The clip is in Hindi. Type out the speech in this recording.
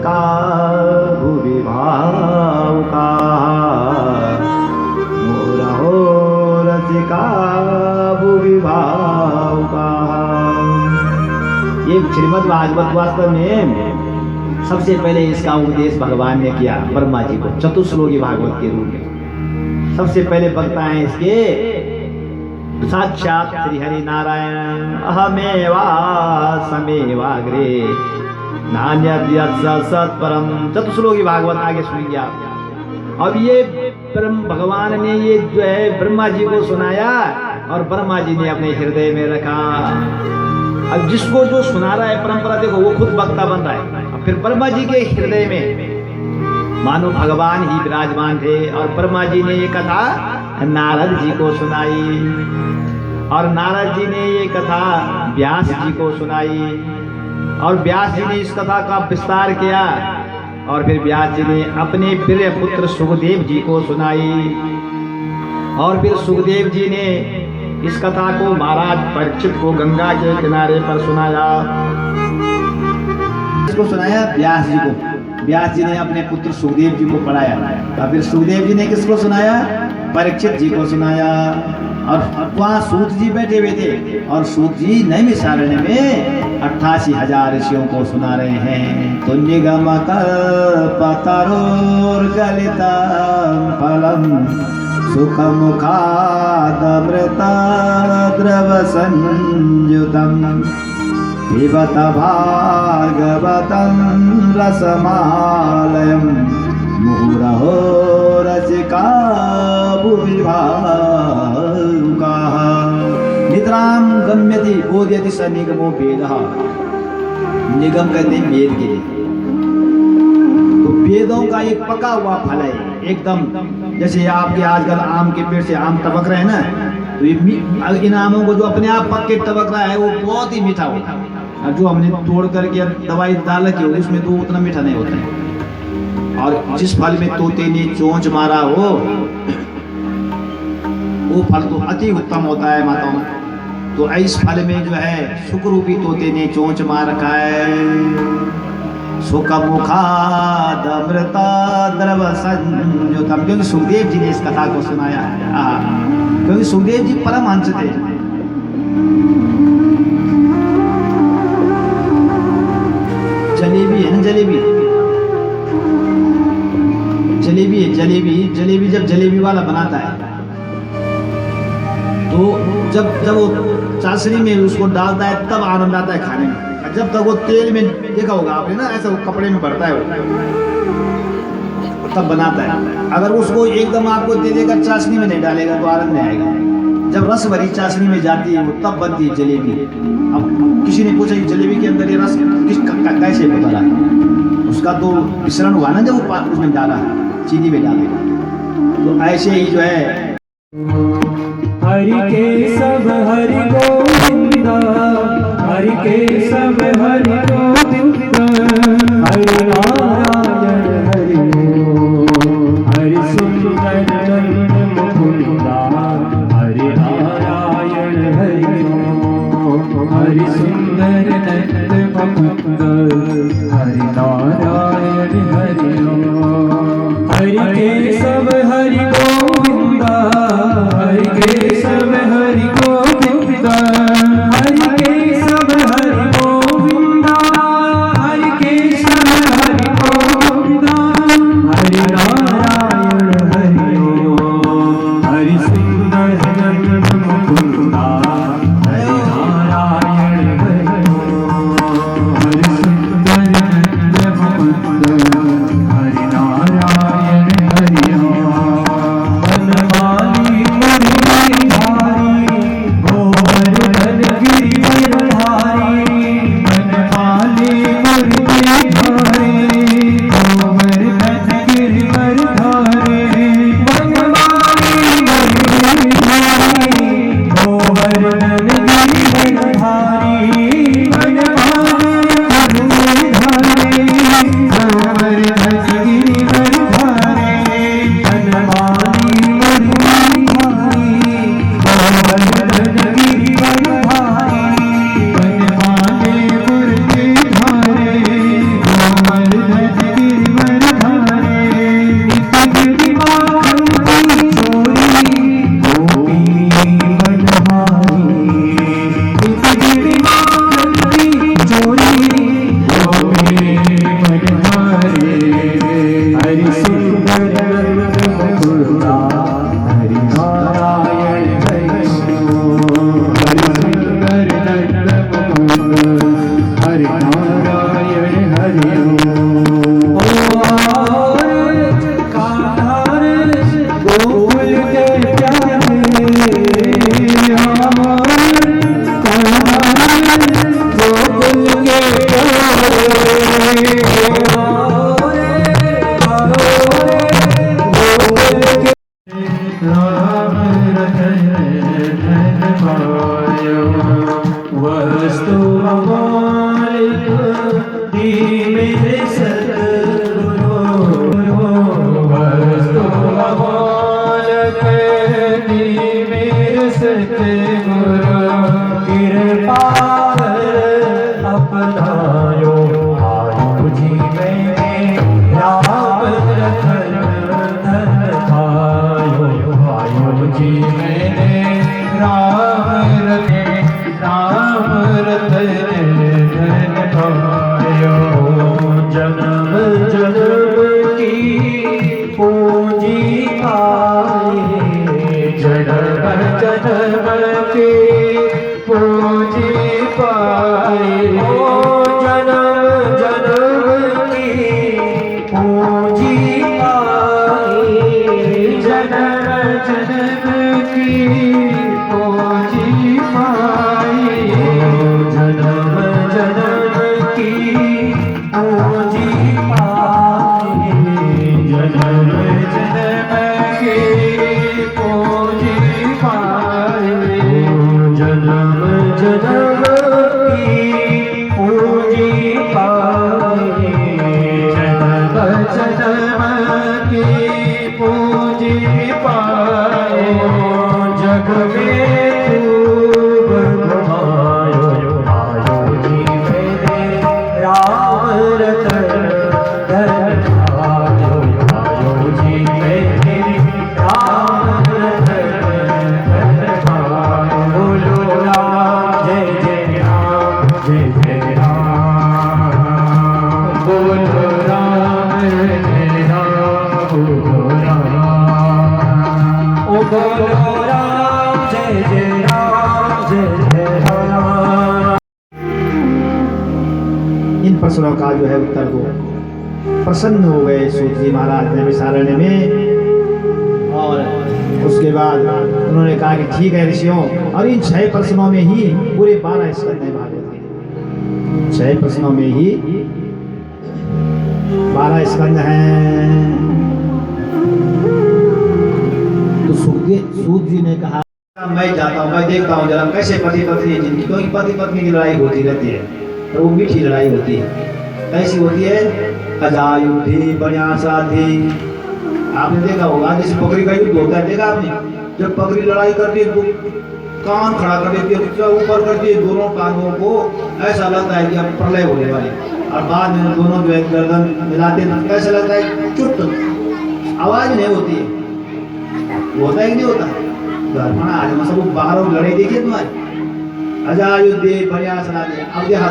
रसिका भुवि भावुका मोरा हो रसिका भुवि भावुका। ये श्रीमद् भागवत वास्तव में सबसे पहले इसका उपदेश भगवान ने किया ब्रह्मा जी को चतुश्लोकी भागवत के रूप में। सबसे पहले वक्ता है इसके साक्षात श्री हरि नारायण। अहमेवा समेवाग्रे नान्यद्यत् सत्परम। चतुश्लोकी भागवत आगे सुनिए आप। अब ये ब्रह्म भगवान ने ये जो है ब्रह्मा जी को सुनाया और ब्रह्मा जी ने अपने हृदय में रखा। अब जिसको जो सुना रहा है परंपरा देखो वो खुद वक्ता बन रहा है। अब फिर ब्रह्मा जी के हृदय में मानो भगवान ही विराजमान थे और ब्रह्मा जी ने ये कथा नारद जी को सुनाई और नारद जी ने ये कथा व्यास जी को सुनाई और व्यास जी ने इस कथा का विस्तार किया और फिर व्यास जी ने अपने प्रिय पुत्र सुखदेव जी को सुनाई और फिर सुखदेव जी ने इस कथा को महाराज परीक्षित को गंगा के किनारे पर सुनाया। इसको सुनाया व्यास जी को। व्यास जी ने अपने पुत्र सुखदेव जी को पढ़ाया और फिर सुखदेव जी ने किसको सुनाया? परीक्षित जी को सुनाया। और वहाँ सूत जी बैठे हुए थे और सूत जी नैमिषारण्य में 88,000 ऋषियों को सुना रहे हैं। तो निगम कल्पतरोर्गलितं फलम सुखमुखादमृता द्रव संयुतम पिबत भागवतं रसमालयं मुहुरहो रसिका भुवि भावुकाः। निद्रां गम्यति बोध्यति स निगमो वेदः। निगम कहते हैं वेद के लिए। तो वेदों का एक पका हुआ फल है एकदम। जैसे आपके आजकल आम के पेड़ से आम टपक रहे हैं ना, तो ये इन आमों को जो अपने आप पक के टपक रहा है वो बहुत ही मीठा होता है। और जो हमने तोड़ करके दवाई डाल रखी होगी उसमें तो उतना मीठा नहीं होता है। और जिस फल में तोते ने चोंच मारा हो वो फल तो अति उत्तम होता है माताओं। तो इस फल में जो है सुखरूपी तोते ने चोंच मार रखा है। सुखमुखादमृता द्रव संयुतम। क्योंकि सुखदेव जी ने इस कथा को सुनाया है। क्योंकि सुखदेव जी परमहंस थे। जलेबी है ना, जलेबी जलेबी है, जलेबी जब जलेबी वाला बनाता है तो जब वो चाशनी में उसको डालता है तब आनंद आता है खाने में। जब तक वो तेल में देखा होगा आपने ना, ऐसा वो कपड़े में भरता है तब बनाता है। अगर उसको एकदम आपको दे देगा चाशनी में नहीं डालेगा तो आनंद नहीं आएगा। जब रस भरी चाशनी में जाती है वो तब बनती है जलेबी। अब किसी ने पूछा जलेबी के अंदर ये रस कैसे पता लगा? उसका तो मिश्रण हुआ ना जब वो उसमें डाला, चीनी में डालेगा। तो ऐसे ही जो है हरि के सब हरि गोविंदा, हरि के सब हरि गोविंदा, हरि नारायण हरि ओम। हरि सुंदर नंद मुकुंदा, हरि नारायण हरि ओम। हरि सुंदर नंद मुकुंदा, हरि नारायण हरि ओम। हरि के सब हरि गोविंदा, हरि के सब हरि गोविंदा, हरि के सब हरि गोविंदा, हरि के सब हरि गोविंदा, हरि नारायण हरि ओम। हरि सुंदर नंद मुकुंदा, हरि नारायण हरि ओम। हरि सुंदर नंद मुकुंदा, हरि बोलो राम जय जय राम जय जय राम। इन प्रश्नों का जो है उत्तर दो। प्रसन्न हो गए सूत जी महाराज नैमिषारण्य में, और उसके बाद उन्होंने कहा कि ठीक है ऋषियों, और इन 6 प्रश्नों में ही पूरे 12 स्कंद हैं भागवत के। 6 प्रश्नों में ही 12 स्कंद हैं। तो सूत जी ने कहा मैं जाता हूँ, मैं देखता हूँ जरा कैसे पति पत्नी है जिनकी, क्योंकि पति पत्नी की लड़ाई होती रहती है, तो वो मीठी लड़ाई होती है। कैसी होती है? अजायुद्धि बन्यासाधि। आपने देखा होगा जैसे बकरी का युद्ध होता है, देखा आपने? जब बकरी लड़ाई करती है तो कान खड़ा कर देती है, ऊपर करती है दोनों टांगों को, ऐसा लगता है कि अब प्रलय होने वाली, और बाद में दोनों जो है गर्दन मिलाते हैं, कैसा लगता है? चुप, आवाज नहीं होती है। होता है कि नहीं होता? आज सब बाहर लड़ाई देखिए तुम्हारे। अजायुद्धि बन्यासाधि। अब देखा